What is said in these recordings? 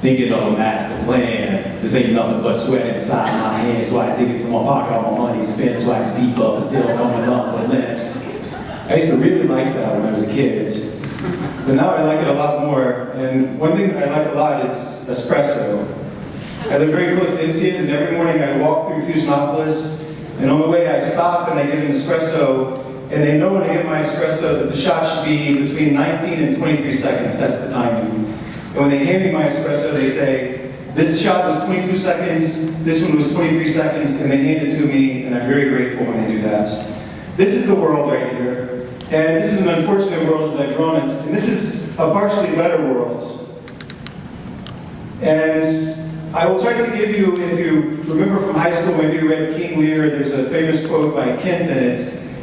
thinking of a master plan. This ain't nothing but sweat inside my hands, so I dig into my pocket, all my money spent, so I can deep up and still coming up with lint. I used to really like that when I was a kid, but now I like it a lot more. And one thing that I like a lot is espresso. I live very close to INSEAD, and every morning I walk through Fusionopolis, and on the way I stop and I get an espresso, and they know when I get my espresso that the shot should be between 19 and 23 seconds. That's the timing. And when they hand me my espresso, they say, this shot was 22 seconds, this one was 23 seconds, and they hand it to me, and I'm very grateful when they do that. This is the world right here. And this is an unfortunate world as I've drawn it, and this is a partially better world. And I will try to give you, if you remember from high school, maybe you read King Lear, there's a famous quote by Kent in it.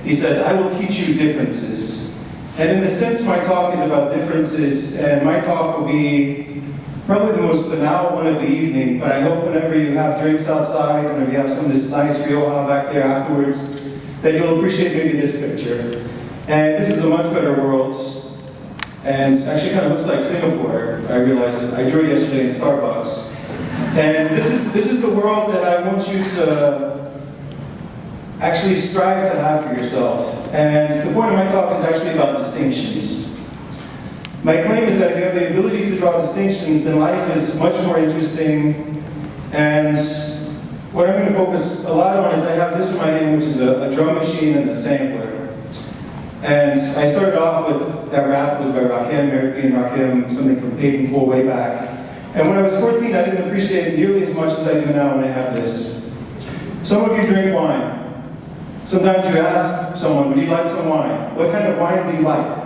He said, I will teach you differences. And in a sense, my talk is about differences, and my talk will be probably the most banal one of the evening, but I hope whenever you have drinks outside, whenever you have some of this nice Rioja back there afterwards, that you'll appreciate maybe this picture. And this is a much better world, and actually kind of looks like Singapore, I realized. I drove yesterday in Starbucks. And this is the world that I want you to actually strive to have for yourself. And the point of my talk is actually about distinctions. My claim is that if you have the ability to draw distinctions, then life is much more interesting. And what I'm going to focus a lot on is I have this in my hand, which is a drum machine and a sampler. And I started off with, that rap was by Rakim, Eric B. and Rakim, something from Paid in Full way back. And when I was 14, I didn't appreciate it nearly as much as I do now when I have this. Some of you drink wine. Sometimes you ask someone, would you like some wine? What kind of wine do you like?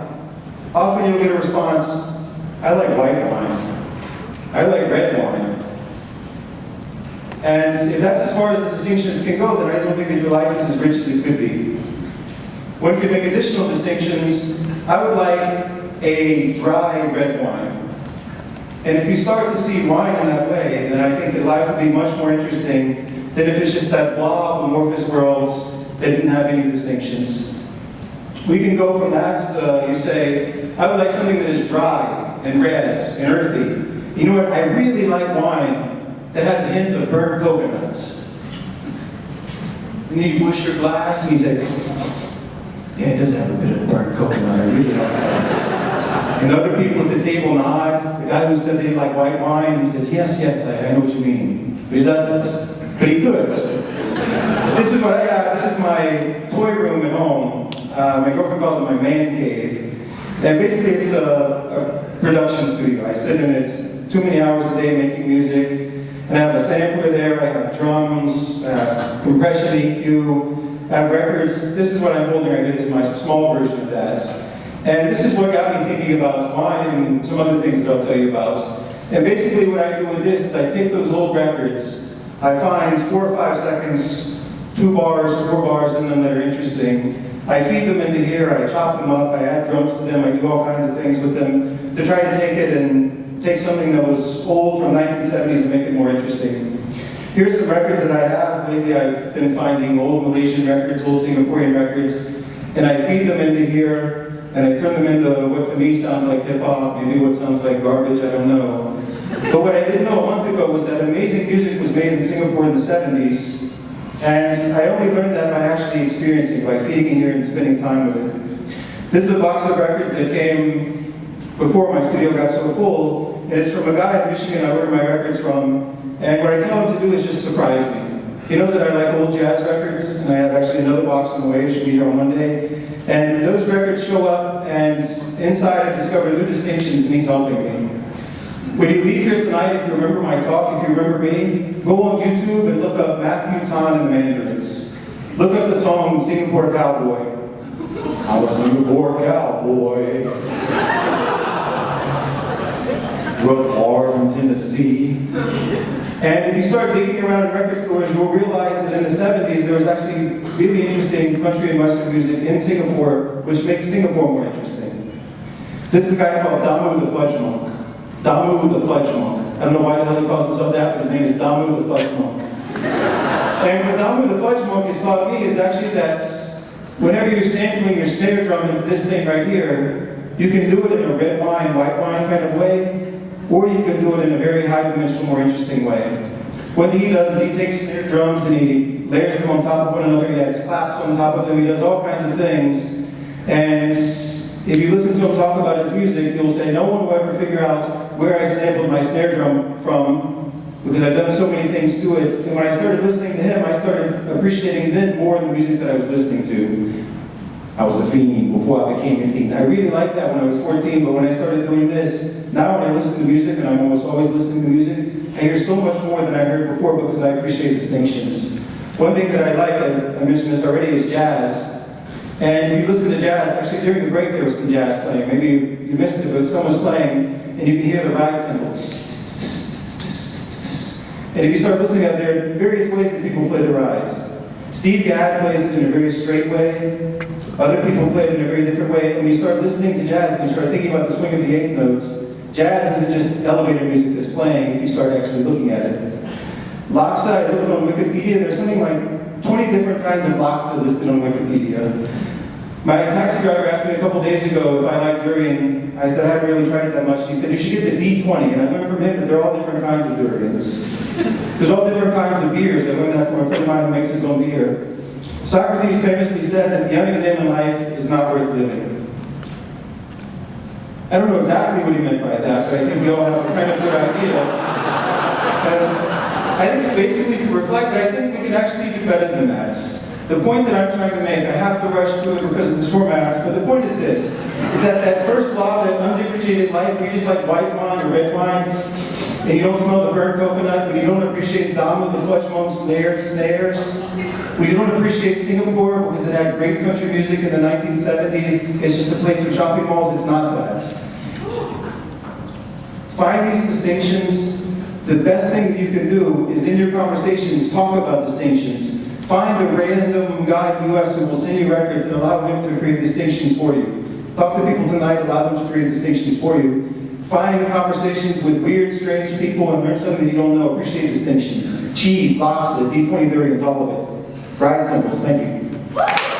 Often you'll get a response, I like white wine. I like red wine. And if that's as far as the distinctions can go, then I don't think that your life is as rich as it could be. One could make additional distinctions. I would like a dry red wine. And if you start to see wine in that way, then I think that life would be much more interesting than if it's just that blob amorphous world that didn't have any distinctions. We can go from that to, you say, I would like something that is dry and red and earthy. You know what, I really like wine that has a hint of burnt coconuts. And you push your glass and you say, yeah, it does have a bit of burnt coconut, I really like that. And the other people at the table nods. The guy who said they like white wine, he says, yes, I know what you mean. But he doesn't, but he could. This is what I have. This is my toy room at home. My girlfriend calls it my man cave. And basically it's a production studio. I sit in it too many hours a day making music. And I have a sampler there, I have drums, I have compression EQ, I have records. This is what I'm holding right here. This is my small version of that. And this is what got me thinking about wine and some other things that I'll tell you about. And basically what I do with this is I take those old records, I find 4 or 5 seconds, 2 bars, 4 bars in them that are interesting. I feed them into here, I chop them up, I add drums to them, I do all kinds of things with them to try to take it and take something that was old from 1970s and make it more interesting. Here's some records that I have. Lately I've been finding old Malaysian records, old Singaporean records, and I feed them into here. And I turn them into what to me sounds like hip-hop, maybe what sounds like garbage, I don't know. But what I didn't know a month ago was that amazing music was made in Singapore in the 70s. And I only learned that by actually experiencing, by feeding in here and spending time with it. This is a box of records that came before my studio got so full. And it's from a guy in Michigan I order my records from. And what I tell him to do is just surprise me. He knows that I like old jazz records, and I have actually another box on the way. It should be here on Monday. And those records show up, and inside I discover new distinctions, and he's helping me. When you leave here tonight, if you remember my talk, if you remember me, go on YouTube and look up Matthew Tan and the Mandarins. Look up the song Singapore Cowboy. I'm a Singapore cowboy. Grew up far from Tennessee. And if you start digging around in record stores, you'll realize that in the 70s there was actually really interesting country and western music in Singapore, which makes Singapore more interesting. This is a guy called Damu the Fudge Monk. Damu the Fudge Monk. I don't know why the hell he calls himself that, but his name is Damu the Fudge Monk. And what Damu the Fudge Monk has taught me is actually that whenever you're sampling your snare drum into this thing right here, you can do it in a red wine, white wine kind of way. or you can do it in a very high-dimensional, more interesting way. What he does is he takes snare drums and he layers them on top of one another, he adds claps on top of them, he does all kinds of things. And if you listen to him talk about his music, he'll say, no one will ever figure out where I sampled my snare drum from, because I've done so many things to it. And when I started listening to him, I started appreciating then more the music that I was listening to. I was a fiend before I became INSEAD. I really liked that when I was 14, but when I started doing this, now when I listen to music, and I'm almost always listening to music, I hear so much more than I heard before because I appreciate distinctions. One thing that I like, I mentioned this already, is jazz. And if you listen to jazz, actually during the break there was some jazz playing. Maybe you missed it, but someone's playing, and you can hear the ride cymbals. And if you start listening, there are various ways that people play the rides. Steve Gadd plays it in a very straight way. Other people play it in a very different way. And when you start listening to jazz and you start thinking about the swing of the 8 notes, jazz isn't just elevator music that's playing if you start actually looking at it. Laksa, I looked on Wikipedia, there's something like 20 different kinds of laksa listed on Wikipedia. My taxi driver asked me a couple days ago if I like durian. I said I haven't really tried it that much. He said you should get the D20, and I learned from him that there are all different kinds of durians. There's all different kinds of beers. I learned that from a friend of mine who makes his own beer. Socrates famously said that the unexamined life is not worth living. I don't know exactly what he meant by that, but I think we all have a kind of good idea. And I think it's basically to reflect, but I think we can actually do better than that. The point that I'm trying to make, I have to rush through it because of the formats, but the point is this, is that that first law, that undifferentiated life, where you just like white wine or red wine, and you don't smell the burnt coconut, when you don't appreciate Damu, the fudge monk's layered snares, when you don't appreciate Singapore because it had great country music in the 1970s, it's just a place with shopping malls, it's not that. Find these distinctions. The best thing that you can do is in your conversations, talk about distinctions. Find a random guy in the US who will send you records and allow him to create distinctions for you. Talk to people tonight, allow them to create distinctions for you. Find conversations with weird, strange people and learn something that you don't know. Appreciate distinctions. Cheese, laksa, D20 durians, all of it. Ride symbols, thank you.